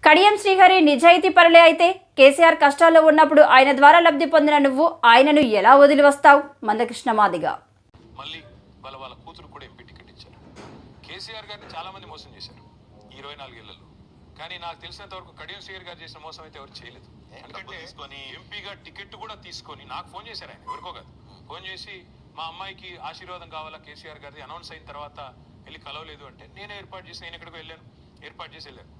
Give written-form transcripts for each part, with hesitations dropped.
కడియం శ్రీహరి నిజాయితీ పరులే అయితే కేసీఆర్ కష్టాల్లో ఉన్నప్పుడు ఆయన ద్వారా లబ్ధి పొందిన నువ్వు ఆయనను ఎలా వదిలి వస్తావు? మందకృష్ణ మాదిగ. మళ్ళీ వాళ్ళ కూతురు కూడా ఎంపీ టికెట్ ఇచ్చారు. కేసీఆర్ గారిని చాలా మంది మోసం చేశారు 24 ఏళ్లలో. కానీ నాకు తెలిసినంత వరకు కడియం శ్రీహరి గారు చేసిన మోసం అయితే ఎవరు చేయలేదు. ఎందుకంటే ఎంపీగా టికెట్ కూడా తీసుకొని నాకు ఫోన్ చేశారు. ఆయన ఎవరికో కాదు, ఫోన్ చేసి మా అమ్మాయికి ఆశీర్వాదం కావాలా కేసీఆర్ గారిది అనౌన్స్ అయిన తర్వాత వెళ్ళి కలవలేదు అంటే నేనే ఏర్పాటు చేసి నేను ఎక్కడికి వెళ్ళాను, ఏర్పాటు చేసి వెళ్ళాను.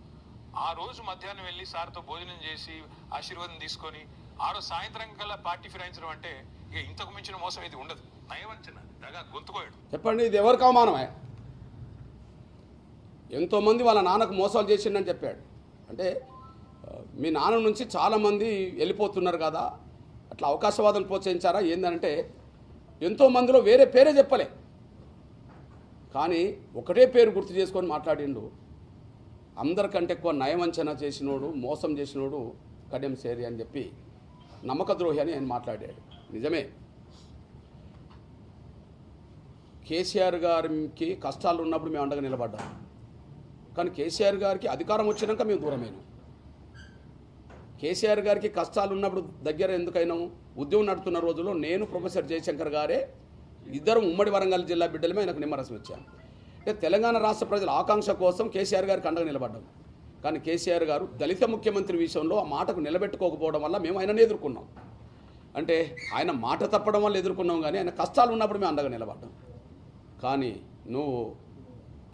ఆ రోజు మధ్యాహ్నం వెళ్ళి సార్తో భోజనం చేసి ఆశీర్వాదం తీసుకొని ఆ రోజు సాయంత్రం కల్లా పార్టీ ఫిరాయించడం అంటే ఇక ఇంతకు మించిన మోసం అయితే ఉండదు. నయవంచన దగా గొంతుకోయాడు. చెప్పండి, ఇది ఎవరికి అవమానమే? ఎంతోమంది వాళ్ళ నాన్నకు మోసాలు చేసిండని చెప్పాడు. అంటే మీ నాన్న నుంచి చాలామంది వెళ్ళిపోతున్నారు కదా, అట్లా అవకాశవాదం ప్రోత్సహించారా ఏంటంటే ఎంతోమందిలో వేరే పేరే చెప్పలే, కానీ ఒకటే పేరు గుర్తు చేసుకొని మాట్లాడిండు. అందరికంటే ఎక్కువ నయవంచన చేసినోడు, మోసం చేసినోడు కడియం శ్రీహరి అని చెప్పి నమ్మకద్రోహి అని ఆయన మాట్లాడాడు. నిజమే, కేసీఆర్ గారికి కష్టాలు ఉన్నప్పుడు మేము అండగా నిలబడ్డాం. కానీ కేసీఆర్ గారికి అధికారం వచ్చినాక మేము దూరమైనాం. కేసీఆర్ గారికి కష్టాలు ఉన్నప్పుడు దగ్గర ఎందుకైనాము? ఉద్యమం నడుతున్న రోజుల్లో నేను ప్రొఫెసర్ జయశంకర్ గారే ఇద్దరు ఉమ్మడి వరంగల్ జిల్లా బిడ్డలమే ఆయనకు నిమ్మరసం ఇచ్చాను. అంటే తెలంగాణ రాష్ట్ర ప్రజల ఆకాంక్ష కోసం కేసీఆర్ గారికి అండగా నిలబడ్డాం. కానీ కేసీఆర్ గారు దళిత ముఖ్యమంత్రి విషయంలో ఆ మాటకు నిలబెట్టుకోకపోవడం వల్ల మేము ఆయనను ఎదుర్కొన్నాం. అంటే ఆయన మాట తప్పడం వల్ల ఎదుర్కొన్నాం, కానీ ఆయన కష్టాలు ఉన్నప్పుడు మేము అండగా నిలబడ్డాం. కానీ నువ్వు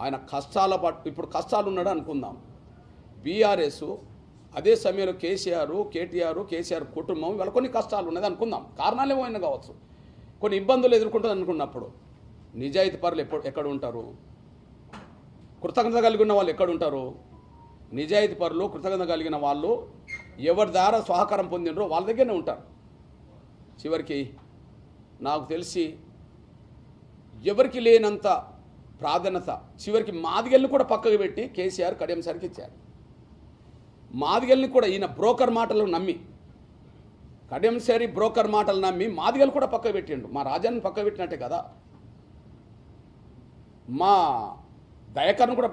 ఆయన కష్టాల పట్టు ఇప్పుడు కష్టాలు ఉన్నాడు అనుకుందాం. బీఆర్ఎస్ అదే సమయంలో కేసీఆర్ కుటుంబం వాళ్ళ కొన్ని కష్టాలు ఉన్నది అనుకుందాం. కారణాలు ఏమో అయినా కావచ్చు, కొన్ని ఇబ్బందులు ఎదుర్కొంటుంది అనుకున్నప్పుడు నిజాయితీ పరులు ఎక్కడ ఉంటారు? కృతజ్ఞత కలిగి ఉన్న వాళ్ళు ఎక్కడ ఉంటారు? నిజాయితీ పరులు, కృతజ్ఞత కలిగిన వాళ్ళు ఎవరి ద్వారా సహకారం పొందినరో వాళ్ళ దగ్గరనే ఉంటారు. చివరికి నాకు తెలిసి ఎవరికి లేనంత ప్రాధాన్యత చివరికి మాదిగల్ని కూడా పక్కకు పెట్టి కేసీఆర్ కడియం శ్రీహరికి ఇచ్చారు. మాదిగల్ని కూడా ఈయన బ్రోకర్ మాటలు నమ్మి, కడియం శ్రీహరి బ్రోకర్ మాటలు నమ్మి మాదిగలు కూడా పక్కకు పెట్టిండు. మా రాజాన్ని పక్కకు పెట్టినట్టే కదా, మా దయాకర్ను కూడా